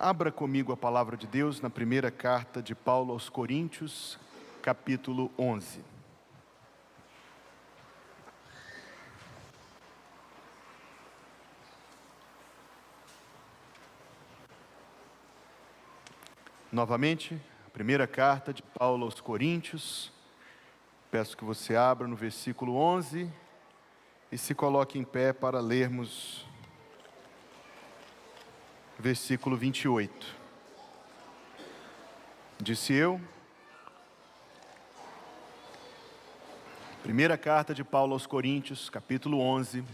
Abra comigo a palavra de Deus na primeira carta de Paulo aos Coríntios, capítulo 11. Novamente, a primeira carta de Paulo aos Coríntios. Peço que você abra no versículo 11 e se coloque em pé para lermos versículo 28. Disse eu, primeira carta de Paulo aos Coríntios, capítulo 11,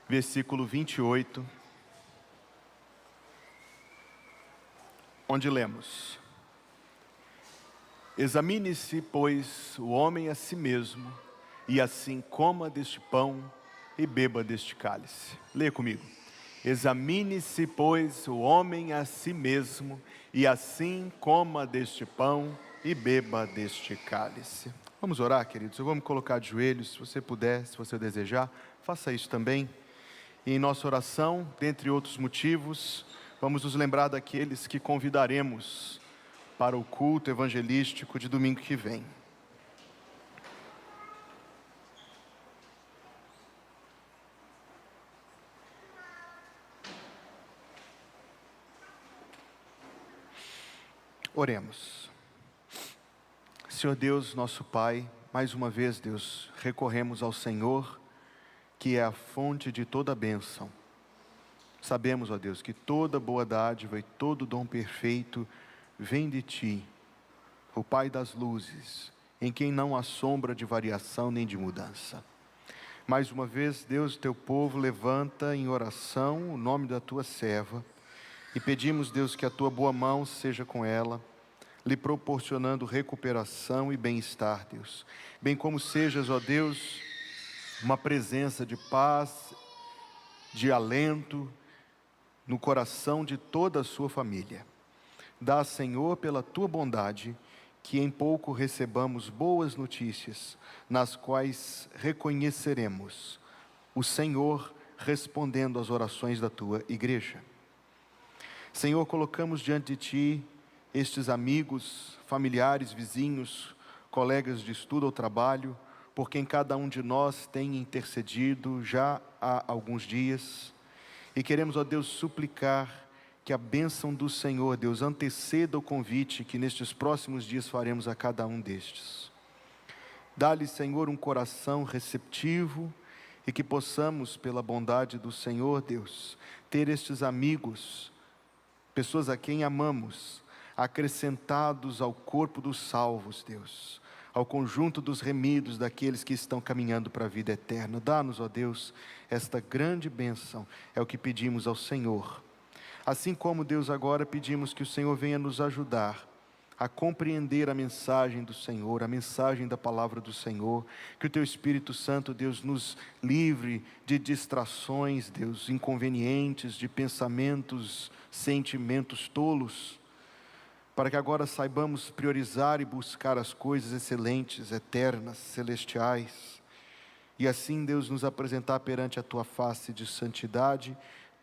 versículo 28, onde lemos: Examine-se, pois, o homem a si mesmo, e assim coma deste pão e beba deste cálice. Leia comigo. Examine-se, pois, o homem a si mesmo, e assim coma deste pão e beba deste cálice. Vamos orar, queridos? Eu vou me colocar de joelhos, se você puder, se você desejar, faça isso também. E em nossa oração, dentre outros motivos, vamos nos lembrar daqueles que convidaremos para o culto evangelístico de domingo que vem. Oremos. Senhor Deus, nosso Pai, mais uma vez, Deus, recorremos ao Senhor, que é a fonte de toda bênção. Sabemos, ó Deus, que toda boa dádiva e todo dom perfeito vem de Ti, o Pai das luzes, em quem não há sombra de variação nem de mudança. Mais uma vez, Deus, Teu povo levanta em oração o nome da Tua serva, e pedimos, Deus, que a Tua boa mão seja com ela, lhe proporcionando recuperação e bem-estar, Deus. Bem como sejas, ó Deus, uma presença de paz, de alento no coração de toda a sua família. Dá, Senhor, pela Tua bondade, que em pouco recebamos boas notícias, nas quais reconheceremos o Senhor respondendo às orações da Tua igreja. Senhor, colocamos diante de Ti estes amigos, familiares, vizinhos, colegas de estudo ou trabalho, por quem cada um de nós tem intercedido já há alguns dias. E queremos, ó Deus, suplicar que a bênção do Senhor, Deus, anteceda o convite que nestes próximos dias faremos a cada um destes. Dá-lhe, Senhor, um coração receptivo e que possamos, pela bondade do Senhor, Deus, ter estes amigos, pessoas a quem amamos, acrescentados ao corpo dos salvos, Deus, ao conjunto dos remidos daqueles que estão caminhando para a vida eterna. Dá-nos, ó Deus, esta grande bênção, é o que pedimos ao Senhor. Assim como, Deus, agora pedimos que o Senhor venha nos ajudar a compreender a mensagem do Senhor, a mensagem da palavra do Senhor, que o Teu Espírito Santo, Deus, nos livre de distrações, Deus, inconvenientes, de pensamentos, sentimentos tolos, para que agora saibamos priorizar e buscar as coisas excelentes, eternas, celestiais, e assim, Deus, nos apresentar perante a Tua face de santidade,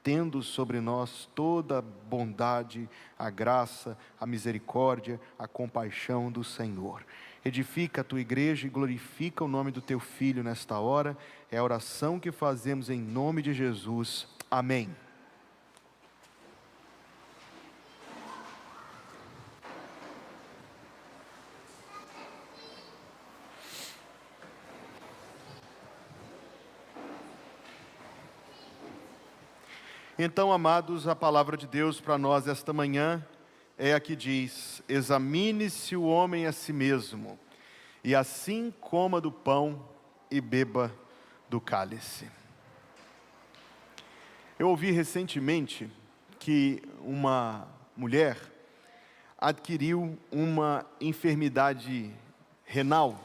tendo sobre nós toda a bondade, a graça, a misericórdia, a compaixão do Senhor. Edifica a Tua igreja e glorifica o nome do Teu Filho nesta hora. É a oração que fazemos em nome de Jesus. Amém. Então, amados, a palavra de Deus para nós esta manhã é a que diz: examine-se o homem a si mesmo, e assim coma do pão e beba do cálice. Eu ouvi recentemente que uma mulher adquiriu uma enfermidade renal,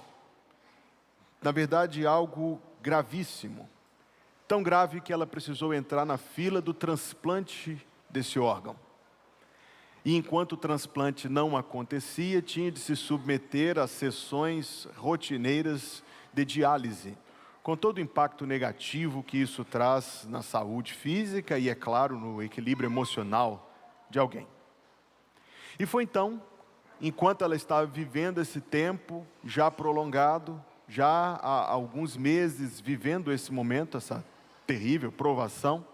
na verdade algo gravíssimo. Tão grave que ela precisou entrar na fila do transplante desse órgão. E enquanto o transplante não acontecia, tinha de se submeter a sessões rotineiras de diálise, com todo o impacto negativo que isso traz na saúde física e, é claro, no equilíbrio emocional de alguém. E foi então, enquanto ela estava vivendo esse tempo já prolongado, já há alguns meses vivendo esse momento, essa terrível provação,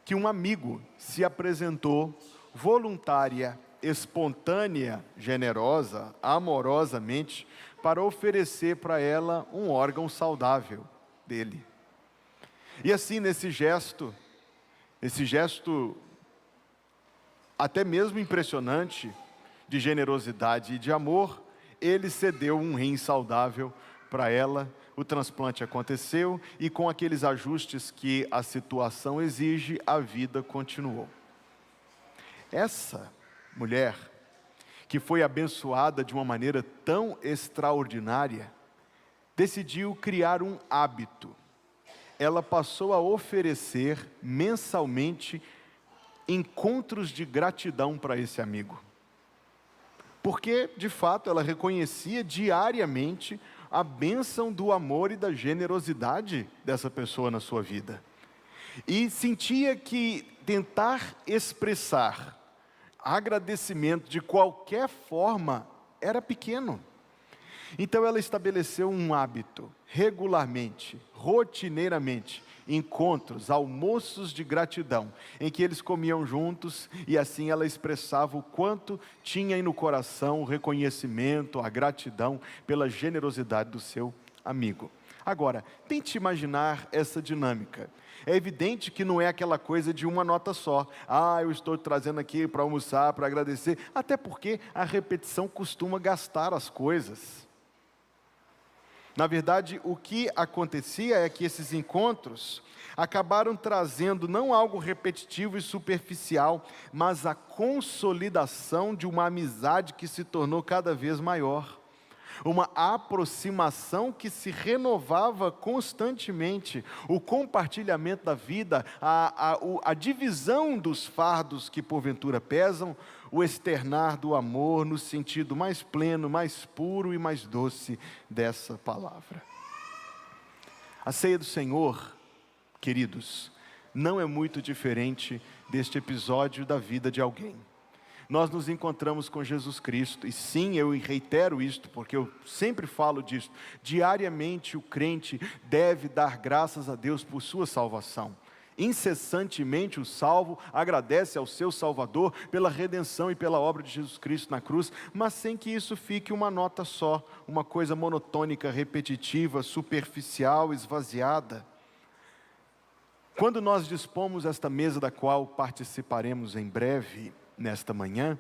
que um amigo se apresentou voluntária, espontânea, generosa, amorosamente, para oferecer para ela um órgão saudável dele. E assim, nesse gesto até mesmo impressionante, de generosidade e de amor, ele cedeu um rim saudável para ela. O transplante aconteceu e, com aqueles ajustes que a situação exige, a vida continuou. Essa mulher, que foi abençoada de uma maneira tão extraordinária, decidiu criar um hábito. Ela passou a oferecer mensalmente encontros de gratidão para esse amigo. Porque, de fato, ela reconhecia diariamente a bênção do amor e da generosidade dessa pessoa na sua vida. E sentia que tentar expressar agradecimento de qualquer forma era pequeno. Então ela estabeleceu um hábito, regularmente, rotineiramente, encontros, almoços de gratidão, em que eles comiam juntos, e assim ela expressava o quanto tinha aí no coração o reconhecimento, a gratidão pela generosidade do seu amigo. Agora, tente imaginar essa dinâmica. É evidente que não é aquela coisa de uma nota só. Eu estou trazendo aqui para almoçar, para agradecer, até porque a repetição costuma gastar as coisas. Na verdade, o que acontecia é que esses encontros acabaram trazendo não algo repetitivo e superficial, mas a consolidação de uma amizade que se tornou cada vez maior. Uma aproximação que se renovava constantemente, o compartilhamento da vida, a divisão dos fardos que porventura pesam, o externar do amor no sentido mais pleno, mais puro e mais doce dessa palavra. A ceia do Senhor, queridos, não é muito diferente deste episódio da vida de alguém. Nós nos encontramos com Jesus Cristo, e sim, eu reitero isto, porque eu sempre falo disso, diariamente o crente deve dar graças a Deus por sua salvação. Incessantemente o salvo agradece ao seu Salvador pela redenção e pela obra de Jesus Cristo na cruz, mas sem que isso fique uma nota só, uma coisa monotônica, repetitiva, superficial, esvaziada. Quando nós dispomos esta mesa da qual participaremos em breve, nesta manhã,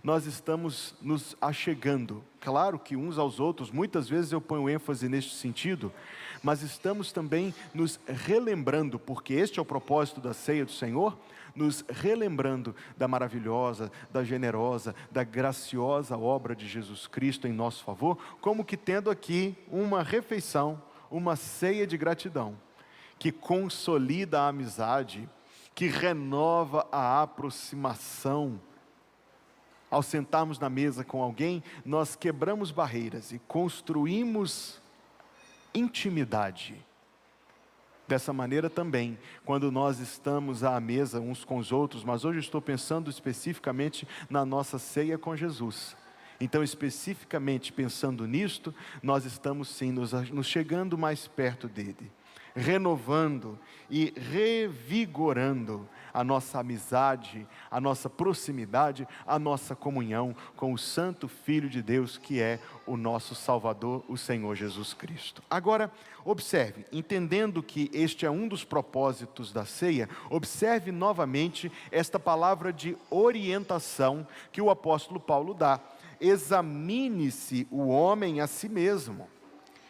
nós estamos nos achegando, claro que uns aos outros, muitas vezes eu ponho ênfase neste sentido, mas estamos também nos relembrando, porque este é o propósito da ceia do Senhor, nos relembrando da maravilhosa, da generosa, da graciosa obra de Jesus Cristo em nosso favor, como que tendo aqui uma refeição, uma ceia de gratidão, que consolida a amizade, que renova a aproximação. Ao sentarmos na mesa com alguém, nós quebramos barreiras e construímos intimidade. Dessa maneira também, quando nós estamos à mesa uns com os outros, mas hoje estou pensando especificamente na nossa ceia com Jesus. Então, especificamente pensando nisto, nós estamos sim nos chegando mais perto dele, renovando e revigorando a nossa amizade, a nossa proximidade, a nossa comunhão com o Santo Filho de Deus, que é o nosso Salvador, o Senhor Jesus Cristo. Agora, observe, entendendo que este é um dos propósitos da ceia, observe novamente esta palavra de orientação que o apóstolo Paulo dá. Examine-se o homem a si mesmo.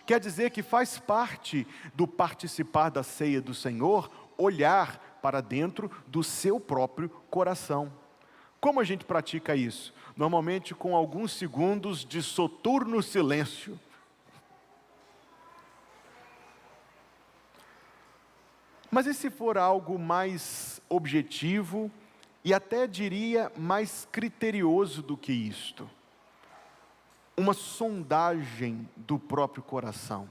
Quer dizer que faz parte do participar da ceia do Senhor, olhar para dentro do seu próprio coração. Como a gente pratica isso? Normalmente com alguns segundos de soturno silêncio. Mas e se for algo mais objetivo e até diria mais criterioso do que isto? Uma sondagem do próprio coração.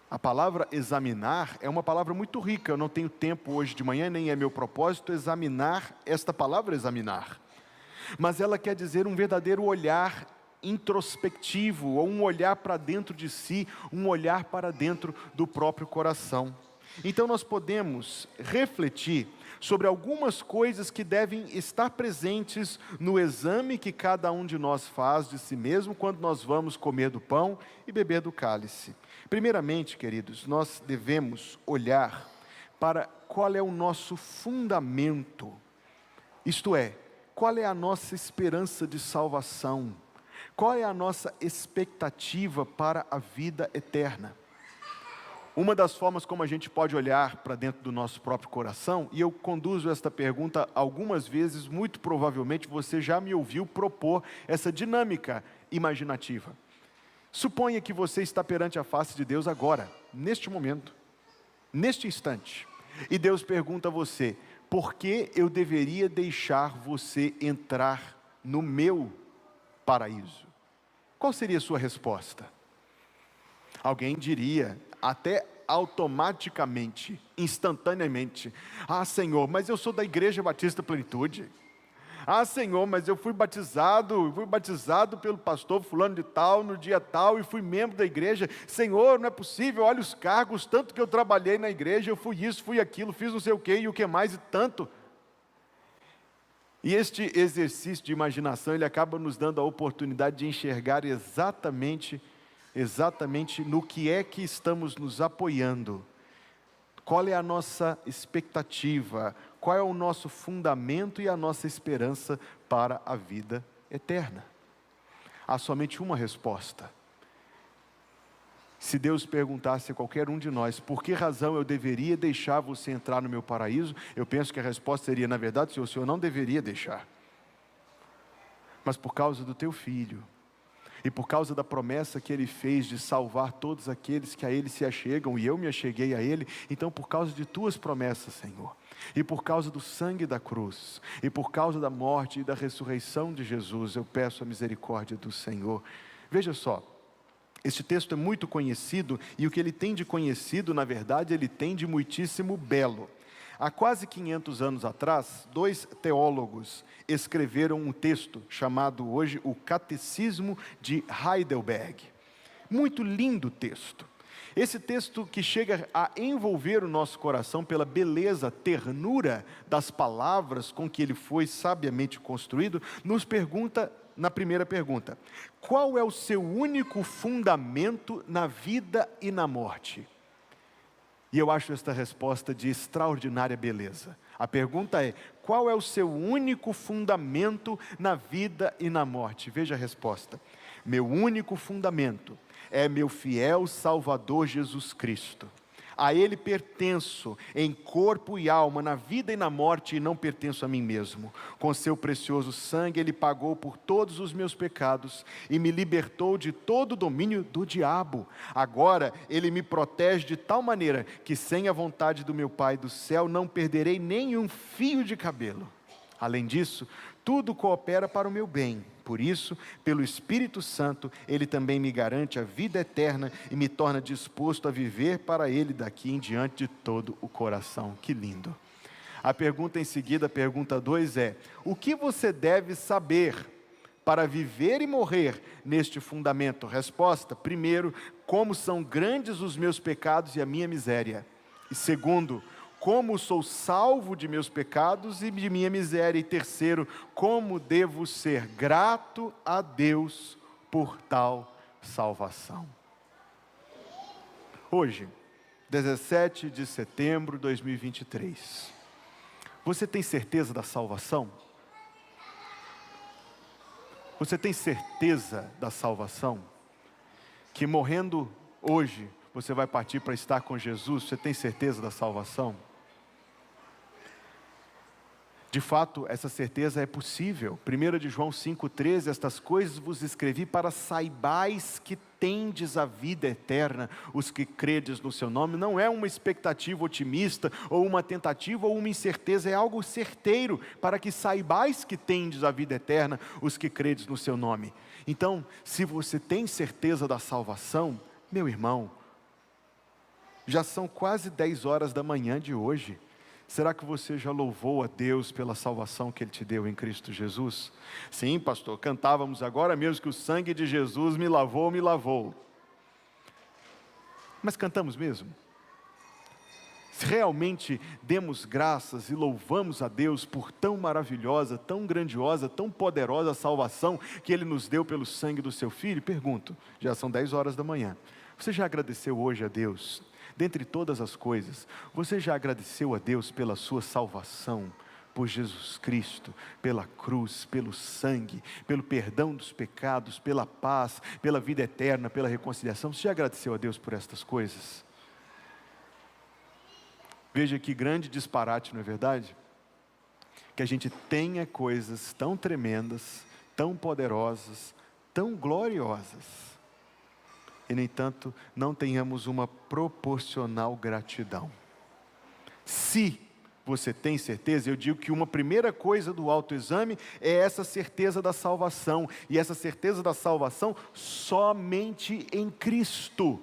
A palavra examinar é uma palavra muito rica. Eu não tenho tempo hoje de manhã, nem é meu propósito examinar esta palavra examinar. Mas ela quer dizer um verdadeiro olhar introspectivo, ou um olhar para dentro de si, um olhar para dentro do próprio coração. Então nós podemos refletir sobre algumas coisas que devem estar presentes no exame que cada um de nós faz de si mesmo quando nós vamos comer do pão e beber do cálice. Primeiramente, queridos, nós devemos olhar para qual é o nosso fundamento, isto é, qual é a nossa esperança de salvação, qual é a nossa expectativa para a vida eterna. Uma das formas como a gente pode olhar para dentro do nosso próprio coração, e eu conduzo esta pergunta algumas vezes, muito provavelmente você já me ouviu propor essa dinâmica imaginativa. Suponha que você está perante a face de Deus agora, neste momento, neste instante, e Deus pergunta a você: por que eu deveria deixar você entrar no meu paraíso? Qual seria a sua resposta? Alguém diria, até automaticamente, instantaneamente: ah, Senhor, mas eu sou da Igreja Batista Plenitude. Ah, Senhor, mas eu fui batizado pelo pastor fulano de tal, no dia tal, e fui membro da igreja. Senhor, não é possível, olha os cargos, tanto que eu trabalhei na igreja, eu fui isso, fui aquilo, fiz não sei o que, e o que mais, e tanto. E este exercício de imaginação, ele acaba nos dando a oportunidade de enxergar exatamente no que é que estamos nos apoiando. Qual é a nossa expectativa? Qual é o nosso fundamento e a nossa esperança para a vida eterna? Há somente uma resposta. Se Deus perguntasse a qualquer um de nós, por que razão eu deveria deixar você entrar no meu paraíso? Eu penso que a resposta seria, na verdade, o Senhor não deveria deixar. Mas por causa do teu filho, e por causa da promessa que Ele fez de salvar todos aqueles que a Ele se achegam, e eu me acheguei a Ele, então por causa de tuas promessas, Senhor, e por causa do sangue da cruz, e por causa da morte e da ressurreição de Jesus, eu peço a misericórdia do Senhor. Veja só, este texto é muito conhecido, e o que ele tem de conhecido, na verdade, ele tem de muitíssimo belo. Há quase 500 anos atrás, 2 teólogos escreveram um texto chamado hoje o Catecismo de Heidelberg. Muito lindo texto. Esse texto que chega a envolver o nosso coração pela beleza, ternura das palavras com que ele foi sabiamente construído, nos pergunta, na primeira pergunta: qual é o seu único fundamento na vida e na morte? E eu acho esta resposta de extraordinária beleza. A pergunta é: qual é o seu único fundamento na vida e na morte? Veja a resposta: meu único fundamento é meu fiel Salvador Jesus Cristo. A Ele pertenço em corpo e alma, na vida e na morte, e não pertenço a mim mesmo. Com seu precioso sangue Ele pagou por todos os meus pecados e me libertou de todo o domínio do diabo. Agora Ele me protege de tal maneira que, sem a vontade do meu Pai do céu, não perderei nenhum fio de cabelo. Além disso, tudo coopera para o meu bem. Por isso, pelo Espírito Santo, Ele também me garante a vida eterna e me torna disposto a viver para Ele daqui em diante de todo o coração. Que lindo! A pergunta em seguida, a pergunta 2 é: o que você deve saber para viver e morrer neste fundamento? Resposta: primeiro, como são grandes os meus pecados e a minha miséria. E segundo, como sou salvo de meus pecados e de minha miséria. E terceiro, como devo ser grato a Deus por tal salvação. Hoje, 17 de setembro de 2023, você tem certeza da salvação? Você tem certeza da salvação? Que morrendo hoje, você vai partir para estar com Jesus? Você tem certeza da salvação? De fato, essa certeza é possível. 1 de João 5,13, estas coisas vos escrevi para saibais que tendes a vida eterna, os que credes no seu nome. Não é uma expectativa otimista, ou uma tentativa, ou uma incerteza, é algo certeiro, para que saibais que tendes a vida eterna, os que credes no seu nome. Então, se você tem certeza da salvação, meu irmão, Já são quase 10 horas da manhã de hoje. Será que você já louvou a Deus pela salvação que Ele te deu em Cristo Jesus? Sim, pastor, cantávamos agora mesmo que o sangue de Jesus me lavou, me lavou. Mas cantamos mesmo? Se realmente demos graças e louvamos a Deus por tão maravilhosa, tão grandiosa, tão poderosa salvação que Ele nos deu pelo sangue do Seu Filho? Pergunto, já são 10 horas da manhã. Você já agradeceu hoje a Deus? Dentre todas as coisas, você já agradeceu a Deus pela sua salvação? Por Jesus Cristo, pela cruz, pelo sangue, pelo perdão dos pecados, pela paz, pela vida eterna, pela reconciliação? Você já agradeceu a Deus por estas coisas? Veja que grande disparate, não é verdade? Que a gente tenha coisas tão tremendas, tão poderosas, tão gloriosas, e, no entanto, não tenhamos uma proporcional gratidão. Se você tem certeza, eu digo que uma primeira coisa do autoexame é essa certeza da salvação, e essa certeza da salvação somente em Cristo.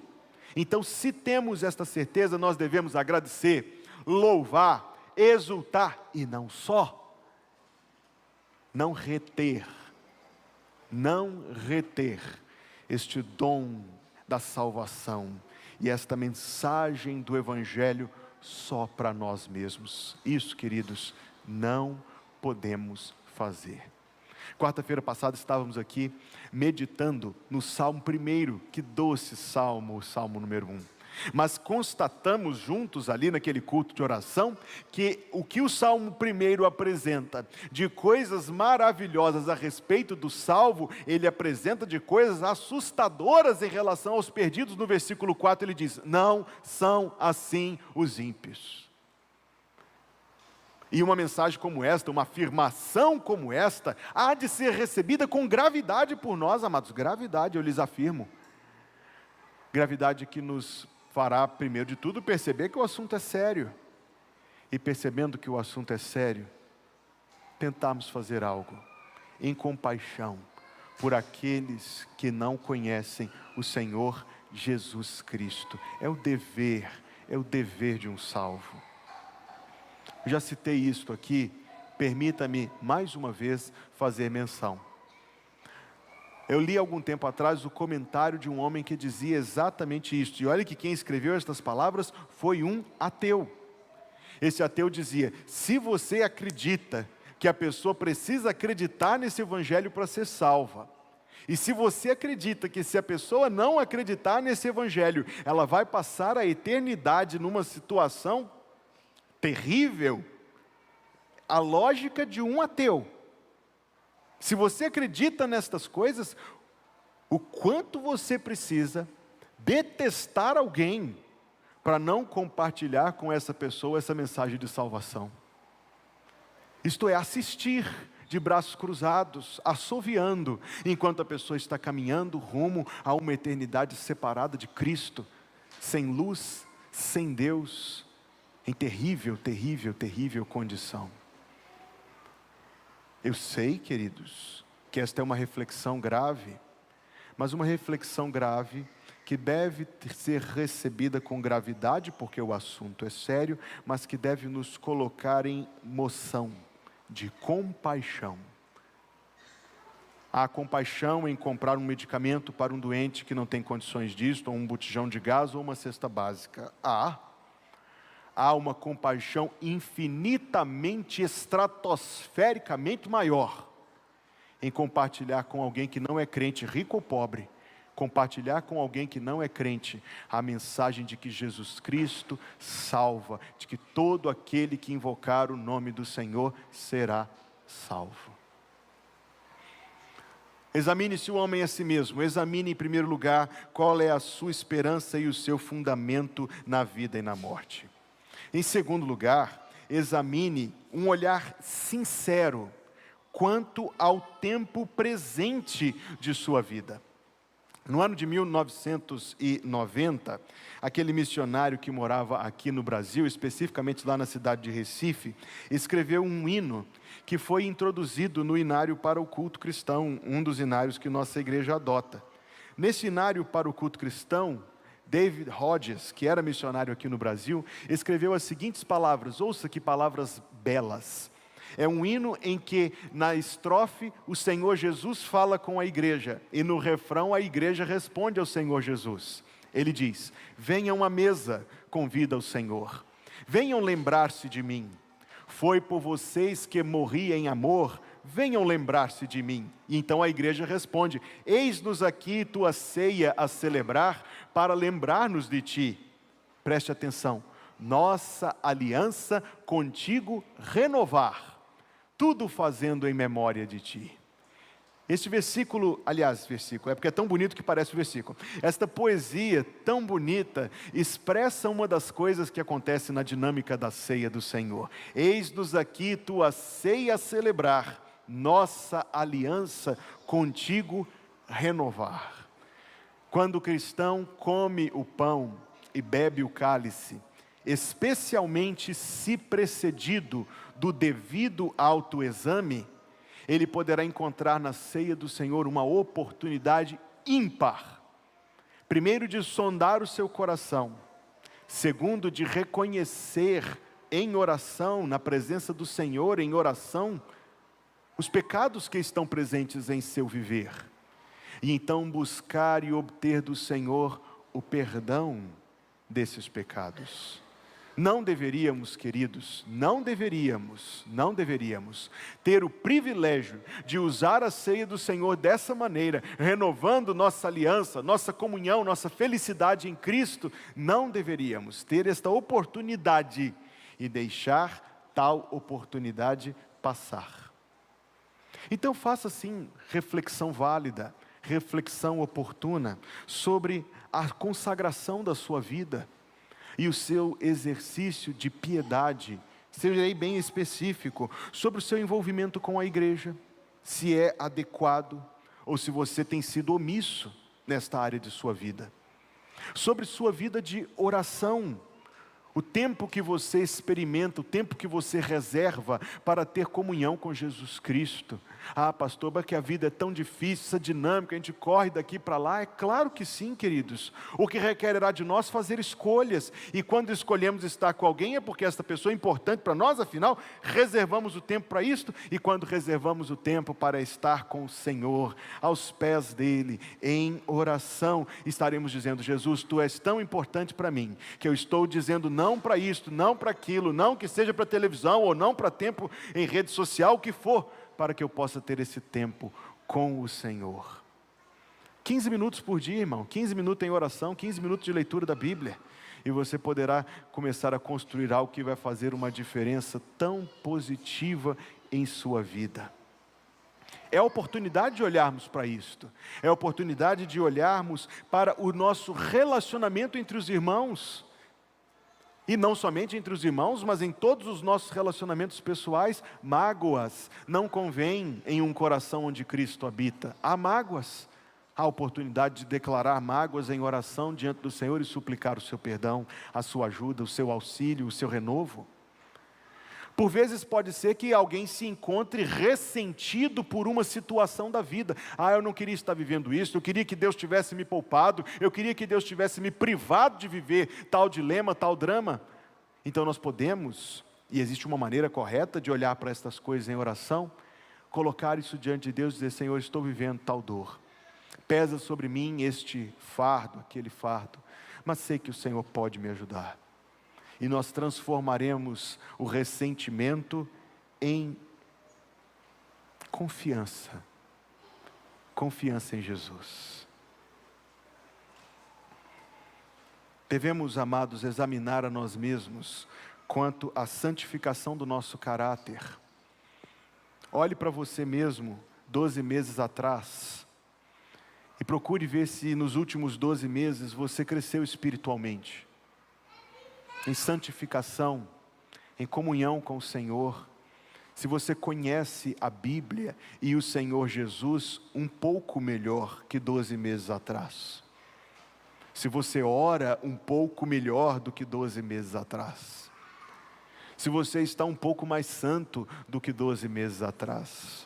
Então, se temos esta certeza, nós devemos agradecer, louvar, exultar, e não só, não reter este dom da salvação e esta mensagem do Evangelho só para nós mesmos. Isso, queridos, não podemos fazer. Quarta-feira passada estávamos aqui meditando no Salmo 1, que doce salmo, o Salmo número 1. Mas constatamos juntos ali naquele culto de oração, que o que o Salmo 1 apresenta de coisas maravilhosas a respeito do salvo, ele apresenta de coisas assustadoras em relação aos perdidos. No versículo 4 ele diz: não são assim os ímpios. E uma mensagem como esta, uma afirmação como esta, há de ser recebida com gravidade por nós, amados. Gravidade, eu lhes afirmo. Gravidade que nos fará, primeiro de tudo, perceber que o assunto é sério. E percebendo que o assunto é sério, tentarmos fazer algo em compaixão por aqueles que não conhecem o Senhor Jesus Cristo. É o dever de um salvo. Eu já citei isto aqui, permita-me mais uma vez fazer menção. Eu li algum tempo atrás o comentário de um homem que dizia exatamente isso. E olha que quem escreveu estas palavras foi um ateu. Esse ateu dizia: se você acredita que a pessoa precisa acreditar nesse Evangelho para ser salva, e se você acredita que se a pessoa não acreditar nesse Evangelho, ela vai passar a eternidade numa situação terrível, a lógica de um ateu. Se você acredita nestas coisas, o quanto você precisa detestar alguém para não compartilhar com essa pessoa essa mensagem de salvação. Isto é, assistir de braços cruzados, assoviando, enquanto a pessoa está caminhando rumo a uma eternidade separada de Cristo, sem luz, sem Deus, em terrível condição. Eu sei, queridos, que esta é uma reflexão grave, mas uma reflexão grave que deve ser recebida com gravidade, porque o assunto é sério, mas que deve nos colocar em moção de compaixão. Há compaixão em comprar um medicamento para um doente que não tem condições disso, ou um botijão de gás, ou uma cesta básica. Há uma compaixão infinitamente, estratosfericamente maior em compartilhar com alguém que não é crente, rico ou pobre, compartilhar com alguém que não é crente a mensagem de que Jesus Cristo salva, de que todo aquele que invocar o nome do Senhor será salvo. Examine-se o homem a si mesmo. Examine em primeiro lugar qual é a sua esperança e o seu fundamento na vida e na morte. Em segundo lugar, examine um olhar sincero quanto ao tempo presente de sua vida. No ano de 1990, aquele missionário que morava aqui no Brasil, especificamente lá na cidade de Recife, escreveu um hino que foi introduzido no inário para o culto cristão, um dos inários que nossa igreja adota. Nesse inário para o culto cristão, David Hodges, que era missionário aqui no Brasil, escreveu as seguintes palavras, ouça que palavras belas. É um hino em que na estrofe o Senhor Jesus fala com a igreja e no refrão a igreja responde ao Senhor Jesus. Ele diz: venham à mesa, convida o Senhor, venham lembrar-se de mim, foi por vocês que morri em amor, venham lembrar-se de mim. E então a igreja responde: eis-nos aqui tua ceia a celebrar, para lembrar-nos de ti. Preste atenção, nossa aliança contigo renovar, tudo fazendo em memória de ti. Este versículo, é porque é tão bonito que parece um versículo. Esta poesia tão bonita expressa uma das coisas que acontece na dinâmica da ceia do Senhor. Eis-nos aqui tua ceia a celebrar, nossa aliança contigo renovar. Quando o cristão come o pão e bebe o cálice, especialmente se precedido do devido autoexame, ele poderá encontrar na ceia do Senhor uma oportunidade ímpar. Primeiro, de sondar o seu coração. Segundo, de reconhecer em oração, na presença do Senhor, em oração, os pecados que estão presentes em seu viver. E então buscar e obter do Senhor o perdão desses pecados. Não deveríamos, queridos, não deveríamos ter o privilégio de usar a ceia do Senhor dessa maneira, renovando nossa aliança, nossa comunhão, nossa felicidade em Cristo. Não deveríamos ter esta oportunidade e deixar tal oportunidade passar. Então faça sim reflexão válida, reflexão oportuna sobre a consagração da sua vida e o seu exercício de piedade. Seja aí bem específico sobre o seu envolvimento com a igreja, se é adequado ou se você tem sido omisso nesta área de sua vida. Sobre sua vida de oração, o tempo que você experimenta, o tempo que você reserva para ter comunhão com Jesus Cristo. Ah, pastor, mas que a vida é tão difícil, essa dinâmica, a gente corre daqui para lá. É claro que sim, queridos. O que requererá de nós fazer escolhas. E quando escolhemos estar com alguém, é porque esta pessoa é importante para nós, afinal, reservamos o tempo para isto. E quando reservamos o tempo para estar com o Senhor, aos pés dEle, em oração, estaremos dizendo: Jesus, Tu és tão importante para mim, que eu estou dizendo não para isto, não para aquilo, não que seja para televisão, ou não para tempo em rede social, o que for, para que eu possa ter esse tempo com o Senhor. 15 minutos por dia, irmão, 15 minutos em oração, 15 minutos de leitura da Bíblia, e você poderá começar a construir algo que vai fazer uma diferença tão positiva em sua vida. É a oportunidade de olharmos para isto, é a oportunidade de olharmos para o nosso relacionamento entre os irmãos, e não somente entre os irmãos, mas em todos os nossos relacionamentos pessoais. Mágoas não convém em um coração onde Cristo habita. Há mágoas, há oportunidade de declarar mágoas em oração diante do Senhor e suplicar o seu perdão, a sua ajuda, o seu auxílio, o seu renovo. Por vezes pode ser que alguém se encontre ressentido por uma situação da vida. Ah, eu não queria estar vivendo isso, eu queria que Deus tivesse me poupado, eu queria que Deus tivesse me privado de viver tal dilema, tal drama. Então nós podemos, e existe uma maneira correta de olhar para estas coisas em oração, colocar isso diante de Deus e dizer: Senhor, estou vivendo tal dor, pesa sobre mim este fardo, aquele fardo, mas sei que o Senhor pode me ajudar. E nós transformaremos o ressentimento em confiança. Confiança em Jesus. Devemos, amados, examinar a nós mesmos quanto à santificação do nosso caráter. Olhe para você mesmo 12 meses atrás e procure ver se nos últimos 12 meses você cresceu espiritualmente, em santificação, em comunhão com o Senhor. Se você conhece a Bíblia e o Senhor Jesus um pouco melhor que 12 meses atrás. Se você ora um pouco melhor do que 12 meses atrás. Se você está um pouco mais santo do que 12 meses atrás.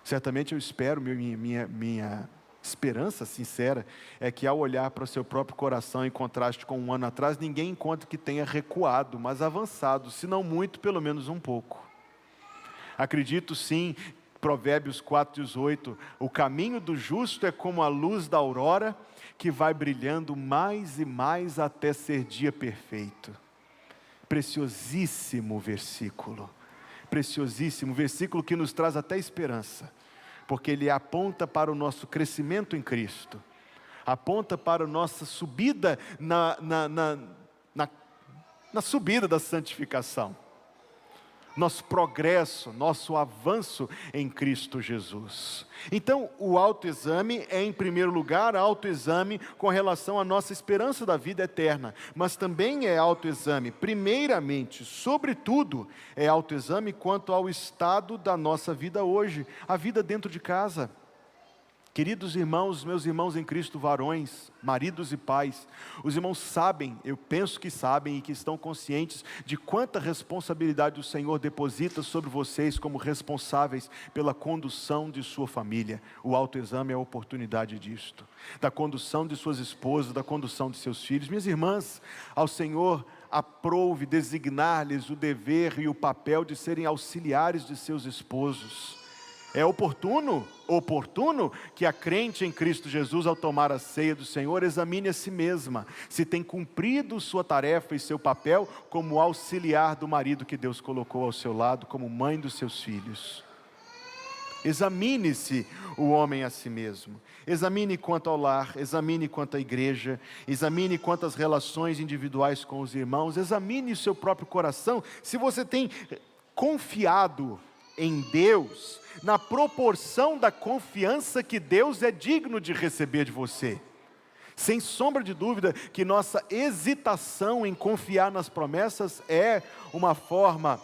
Certamente eu espero, minha Esperança sincera é que ao olhar para o seu próprio coração em contraste com um ano atrás, ninguém encontra que tenha recuado, mas avançado, se não muito, pelo menos um pouco. Acredito sim, Provérbios 4:18, o caminho do justo é como a luz da aurora, que vai brilhando mais e mais até ser dia perfeito. Preciosíssimo versículo, preciosíssimo versículo que nos traz até esperança, porque ele aponta para o nosso crescimento em Cristo, aponta para a nossa subida na subida da santificação, nosso progresso, nosso avanço em Cristo Jesus. Então, o autoexame é, em primeiro lugar, autoexame com relação à nossa esperança da vida eterna, mas também é autoexame, primeiramente, sobretudo, é autoexame quanto ao estado da nossa vida hoje, a vida dentro de casa. Queridos irmãos, meus irmãos em Cristo, varões, maridos e pais, os irmãos sabem, eu penso que sabem e que estão conscientes de quanta responsabilidade o Senhor deposita sobre vocês como responsáveis pela condução de sua família. O autoexame é a oportunidade disto, da condução de suas esposas, da condução de seus filhos. Minhas irmãs, ao Senhor aprouve designar-lhes o dever e o papel de serem auxiliares de seus esposos. É oportuno que a crente em Cristo Jesus, ao tomar a ceia do Senhor, examine a si mesma, se tem cumprido sua tarefa e seu papel como auxiliar do marido que Deus colocou ao seu lado, como mãe dos seus filhos. Examine-se o homem a si mesmo, examine quanto ao lar, examine quanto à igreja, examine quanto às relações individuais com os irmãos, examine o seu próprio coração, se você tem confiado em Deus, na proporção da confiança que Deus é digno de receber de você. Sem sombra de dúvida que nossa hesitação em confiar nas promessas é uma forma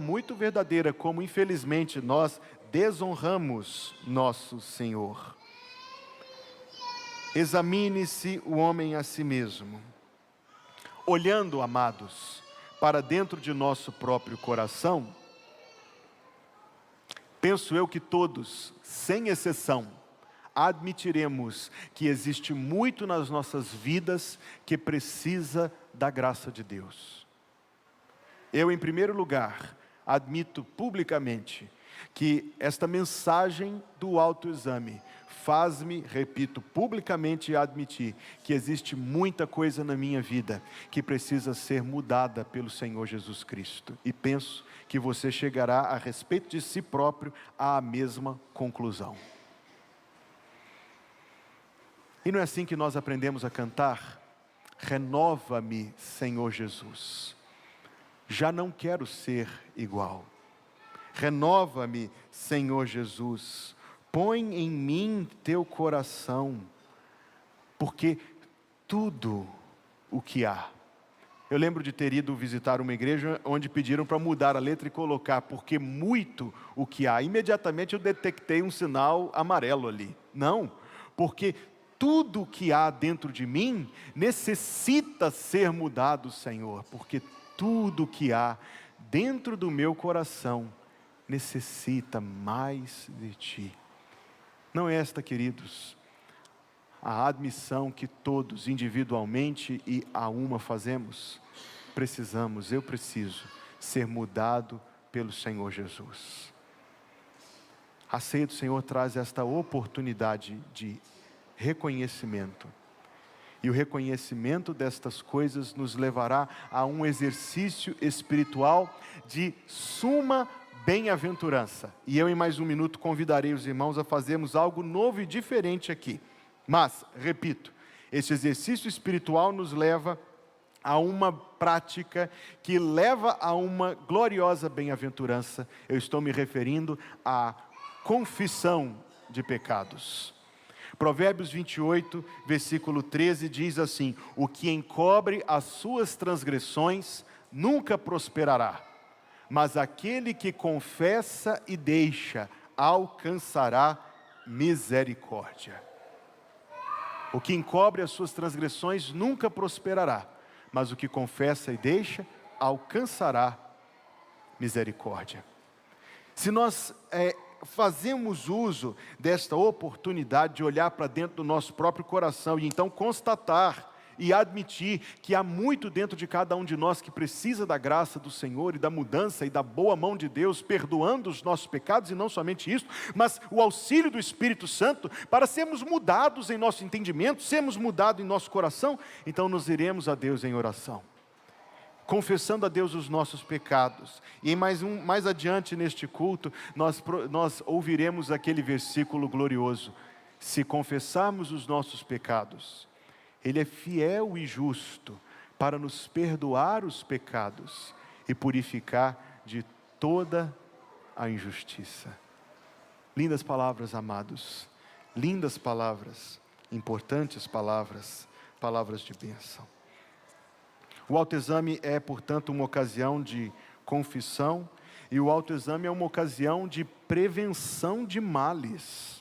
muito verdadeira, como infelizmente nós desonramos nosso Senhor. Examine-se o homem a si mesmo, olhando, amados, para dentro de nosso próprio coração. Penso eu que todos, sem exceção, admitiremos que existe muito nas nossas vidas que precisa da graça de Deus. Eu, em primeiro lugar, admito publicamente que esta mensagem do autoexame faz-me, repito, publicamente admitir que existe muita coisa na minha vida que precisa ser mudada pelo Senhor Jesus Cristo. E penso que você chegará a respeito de si próprio à mesma conclusão. E não é assim que nós aprendemos a cantar? Renova-me, Senhor Jesus. Já não quero ser igual. Renova-me, Senhor Jesus. Põe em mim teu coração, porque tudo o que há. Eu lembro de ter ido visitar uma igreja onde pediram para mudar a letra e colocar, porque muito o que há. Imediatamente eu detectei um sinal amarelo ali. Não, porque tudo o que há dentro de mim necessita ser mudado, Senhor, porque tudo o que há dentro do meu coração necessita mais de Ti. Não é esta, queridos, a admissão que todos, individualmente e a uma fazemos? Eu preciso ser mudado pelo Senhor Jesus. A ceia do Senhor traz esta oportunidade de reconhecimento. E o reconhecimento destas coisas nos levará a um exercício espiritual de suma bem-aventurança. E eu, em mais um minuto, convidarei os irmãos a fazermos algo novo e diferente aqui. Mas, repito, esse exercício espiritual nos leva a uma prática que leva a uma gloriosa bem-aventurança. Eu estou me referindo à confissão de pecados. Provérbios 28, versículo 13 diz assim: o que encobre as suas transgressões nunca prosperará, mas aquele que confessa e deixa alcançará misericórdia. O que encobre as suas transgressões nunca prosperará, mas o que confessa e deixa alcançará misericórdia. Se nós fazemos uso desta oportunidade de olhar para dentro do nosso próprio coração e então constatar e admitir que há muito dentro de cada um de nós que precisa da graça do Senhor e da mudança e da boa mão de Deus, perdoando os nossos pecados, e não somente isso, mas o auxílio do Espírito Santo para sermos mudados em nosso entendimento, sermos mudados em nosso coração. Então nos iremos a Deus em oração, confessando a Deus os nossos pecados. E mais adiante neste culto, nós ouviremos aquele versículo glorioso: se confessarmos os nossos pecados, Ele é fiel e justo para nos perdoar os pecados e purificar de toda a injustiça. Lindas palavras, amados, lindas palavras, importantes palavras, palavras de bênção. O autoexame é, portanto, uma ocasião de confissão, e o autoexame é uma ocasião de prevenção de males.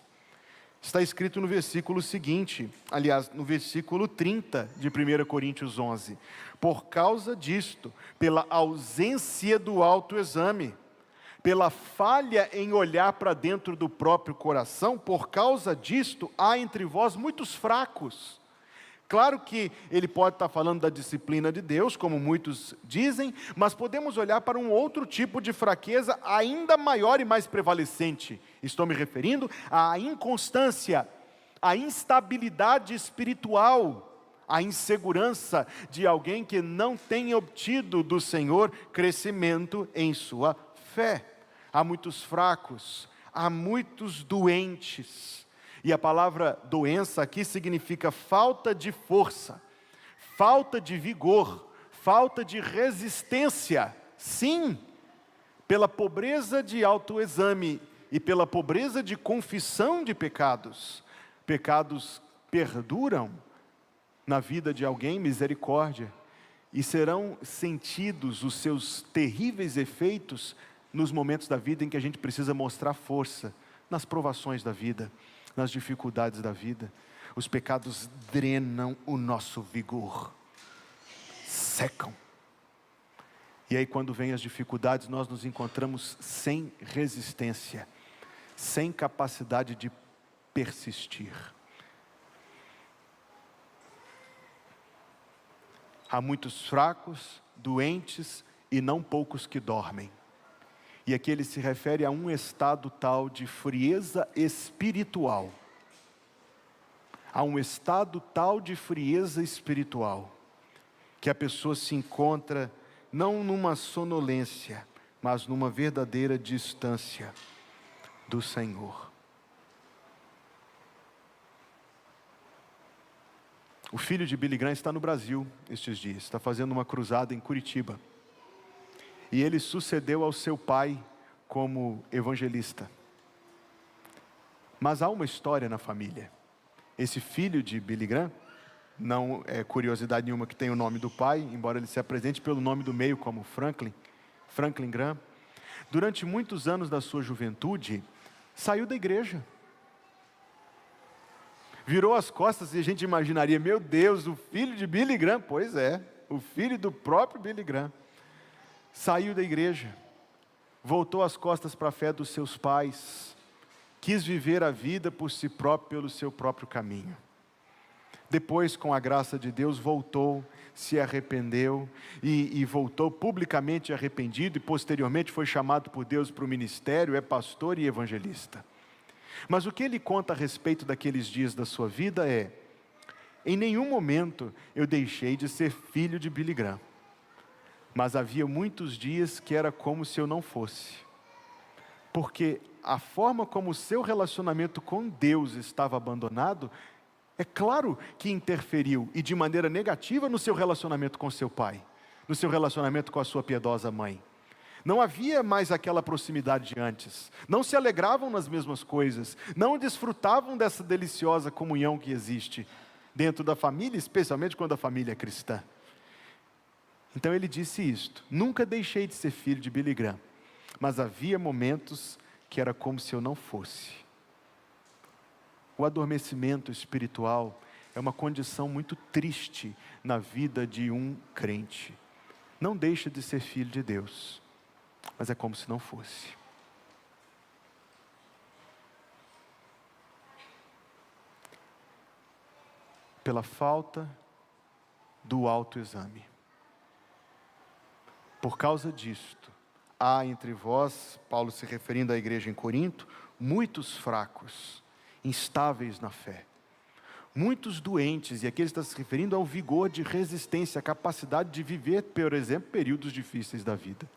Está escrito no versículo seguinte, aliás, no versículo 30 de 1 Coríntios 11. Por causa disto, pela ausência do autoexame, pela falha em olhar para dentro do próprio coração, por causa disto, há entre vós muitos fracos. Claro que ele pode estar falando da disciplina de Deus, como muitos dizem, mas podemos olhar para um outro tipo de fraqueza ainda maior e mais prevalecente. Estou me referindo à inconstância, à instabilidade espiritual, à insegurança de alguém que não tem obtido do Senhor crescimento em sua fé. Há muitos fracos, há muitos doentes. E a palavra doença aqui significa falta de força, falta de vigor, falta de resistência. Sim, pela pobreza de autoexame e pela pobreza de confissão de pecados. Pecados perduram na vida de alguém, misericórdia, e serão sentidos os seus terríveis efeitos nos momentos da vida em que a gente precisa mostrar força, nas provações da vida, nas dificuldades da vida. Os pecados drenam o nosso vigor, secam. E aí quando vêm as dificuldades, nós nos encontramos sem resistência, sem capacidade de persistir. Há muitos fracos, doentes e não poucos que dormem. E aqui ele se refere a um estado tal de frieza espiritual. Há um estado tal de frieza espiritual, que a pessoa se encontra não numa sonolência, mas numa verdadeira distância do Senhor. O filho de Billy Graham está no Brasil estes dias, está fazendo uma cruzada em Curitiba. E ele sucedeu ao seu pai como evangelista. Mas há uma história na família. Esse filho de Billy Graham, não é curiosidade nenhuma que tem o nome do pai, embora ele se apresente pelo nome do meio como Franklin Graham. Durante muitos anos da sua juventude, saiu da igreja. Virou as costas e a gente imaginaria, meu Deus, o filho de Billy Graham. Pois é, o filho do próprio Billy Graham. Saiu da igreja, voltou as costas para a fé dos seus pais, quis viver a vida por si próprio, pelo seu próprio caminho. Depois, com a graça de Deus, voltou, se arrependeu e voltou publicamente arrependido, e posteriormente foi chamado por Deus para o ministério, é pastor e evangelista. Mas o que ele conta a respeito daqueles dias da sua vida é: em nenhum momento eu deixei de ser filho de Billy Graham. Mas havia muitos dias que era como se eu não fosse. Porque a forma como o seu relacionamento com Deus estava abandonado, é claro que interferiu, e de maneira negativa, no seu relacionamento com seu pai, no seu relacionamento com a sua piedosa mãe. Não havia mais aquela proximidade de antes. Não se alegravam nas mesmas coisas. Não desfrutavam dessa deliciosa comunhão que existe dentro da família, especialmente quando a família é cristã. Então ele disse isto: nunca deixei de ser filho de Billy Graham, mas havia momentos que era como se eu não fosse. O adormecimento espiritual é uma condição muito triste na vida de um crente. Não deixa de ser filho de Deus, mas é como se não fosse. pela falta do autoexame. Por causa disto, há entre vós, Paulo se referindo à igreja em Corinto, muitos fracos, instáveis na fé, muitos doentes, e aqui ele está se referindo ao vigor de resistência, a capacidade de viver, por exemplo, períodos difíceis da vida,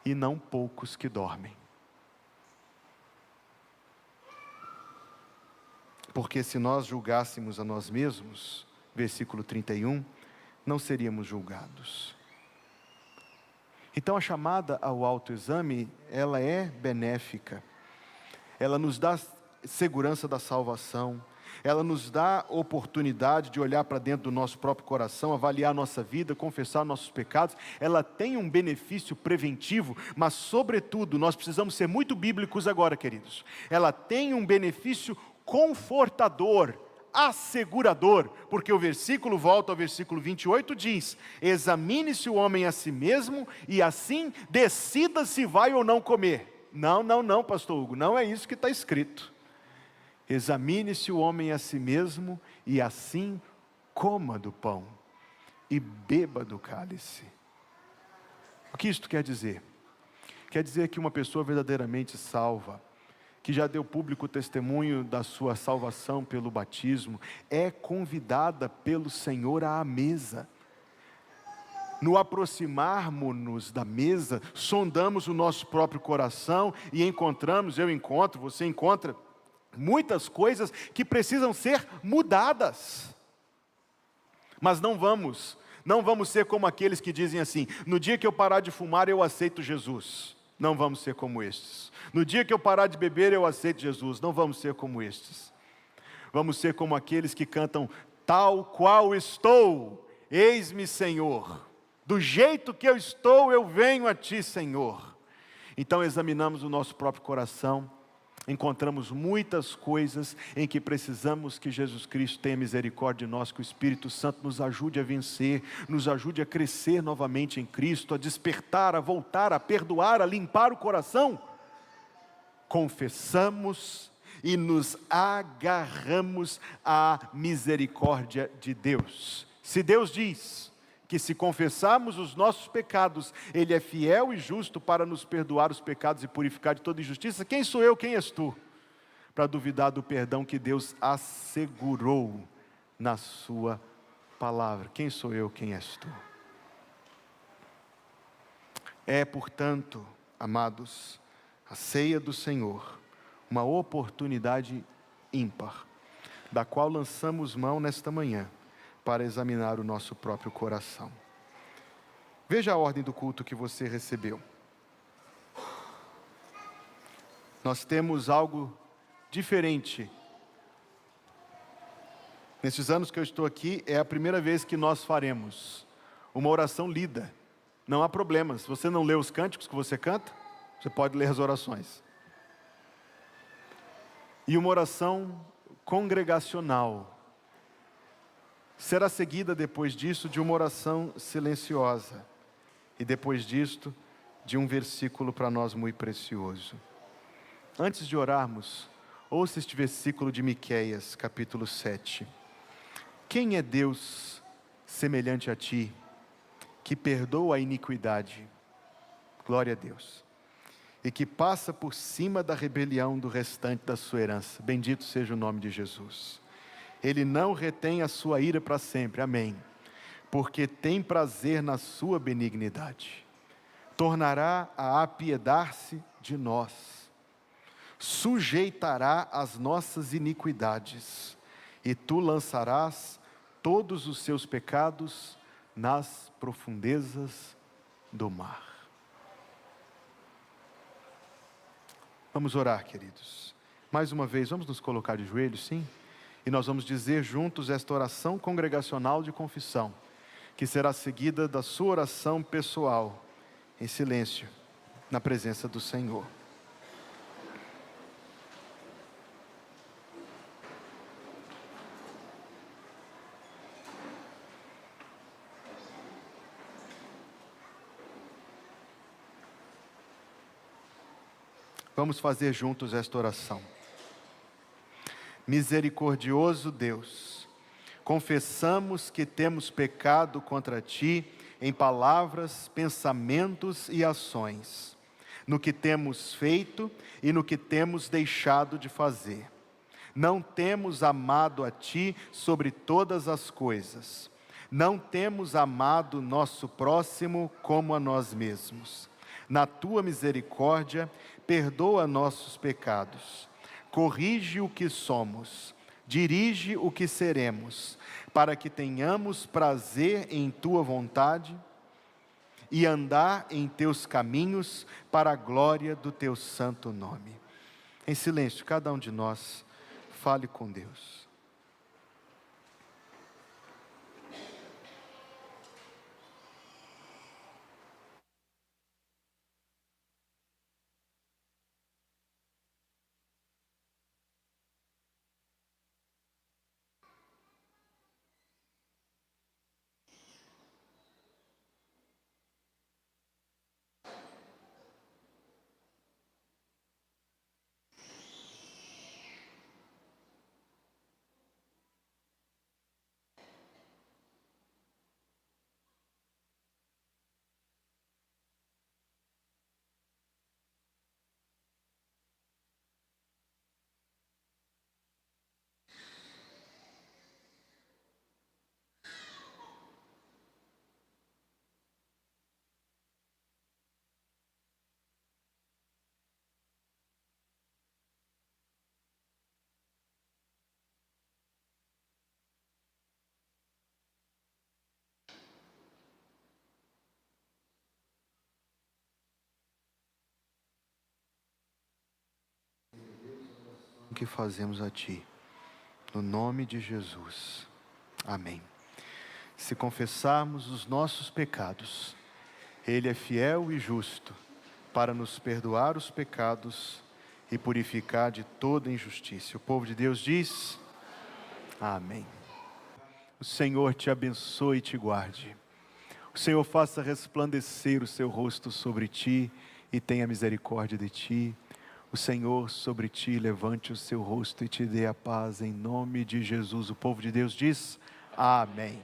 e não poucos que dormem. Porque se nós julgássemos a nós mesmos, versículo 31, não seríamos julgados. Então a chamada ao autoexame, ela é benéfica, ela nos dá segurança da salvação, ela nos dá oportunidade de olhar para dentro do nosso próprio coração, avaliar a nossa vida, confessar nossos pecados. Ela tem um benefício preventivo, mas sobretudo, nós precisamos ser muito bíblicos agora, queridos. Ela tem um benefício confortador, assegurador, porque o versículo volta ao versículo 28, diz: examine-se o homem a si mesmo e assim decida se vai ou não comer. Não, pastor Hugo, não é isso que está escrito. Examine-se o homem a si mesmo e assim coma do pão e beba do cálice. O que isto quer dizer? Quer dizer que uma pessoa verdadeiramente salva, que já deu público testemunho da sua salvação pelo batismo, é convidada pelo Senhor à mesa. No aproximarmos-nos da mesa, sondamos o nosso próprio coração e encontramos, eu encontro, você encontra, muitas coisas que precisam ser mudadas. Mas não vamos ser como aqueles que dizem assim: no dia que eu parar de fumar eu aceito Jesus. Não vamos ser como estes. No dia que eu parar de beber eu aceito Jesus. Não vamos ser como estes. Vamos ser como aqueles que cantam: tal qual estou, eis-me Senhor. Do jeito que eu estou, eu venho a Ti, Senhor. Então examinamos o nosso próprio coração, encontramos muitas coisas em que precisamos que Jesus Cristo tenha misericórdia de nós, que o Espírito Santo nos ajude a vencer, nos ajude a crescer novamente em Cristo, a despertar, a voltar, a perdoar, a limpar o coração. Confessamos e nos agarramos à misericórdia de Deus. Se Deus diz que se confessarmos os nossos pecados, Ele é fiel e justo para nos perdoar os pecados e purificar de toda injustiça, quem sou eu, quem és tu, para duvidar do perdão que Deus assegurou na sua palavra? Quem sou eu, quem és tu? É, portanto, amados, a ceia do Senhor, uma oportunidade ímpar, da qual lançamos mão nesta manhã, para examinar o nosso próprio coração. Veja a ordem do culto que você recebeu. Nós temos algo diferente. Nesses anos que eu estou aqui, é a primeira vez que nós faremos uma oração lida. Não há problema, se você não lê os cânticos que você canta, você pode ler as orações. E uma oração congregacional será seguida depois disso de uma oração silenciosa. E depois disto, de um versículo para nós muito precioso. Antes de orarmos, ouça este versículo de Miqueias, capítulo 7. Quem é Deus semelhante a ti, que perdoa a iniquidade, glória a Deus, e que passa por cima da rebelião do restante da sua herança? Bendito seja o nome de Jesus. Ele não retém a sua ira para sempre, amém, porque tem prazer na sua benignidade. Tornará a apiedar-se de nós, sujeitará as nossas iniquidades, e tu lançarás todos os seus pecados nas profundezas do mar. Vamos orar, queridos. Mais uma vez, vamos nos colocar de joelhos, sim? E nós vamos dizer juntos esta oração congregacional de confissão, que será seguida da sua oração pessoal, em silêncio, na presença do Senhor. Vamos fazer juntos esta oração. Misericordioso Deus, Confessamos que temos pecado contra ti em palavras, pensamentos e ações, no que temos feito e no que temos deixado de fazer. Não temos amado a ti sobre todas as coisas. Não temos amado nosso próximo como a nós mesmos. Na tua misericórdia, perdoa nossos pecados. Corrige o que somos, dirige o que seremos, para que tenhamos prazer em tua vontade e andar em teus caminhos para a glória do teu santo nome. Em silêncio, cada um de nós, fale com Deus. O que fazemos a ti, no nome de Jesus. Amém. Se confessarmos os nossos pecados, Ele é fiel e justo para nos perdoar os pecados e purificar de toda injustiça. O povo de Deus diz: amém. O Senhor te abençoe e te guarde. O Senhor faça resplandecer o seu rosto sobre ti e tenha misericórdia de ti. O Senhor sobre ti levante o seu rosto e te dê a paz, em nome de Jesus. O povo de Deus diz: amém.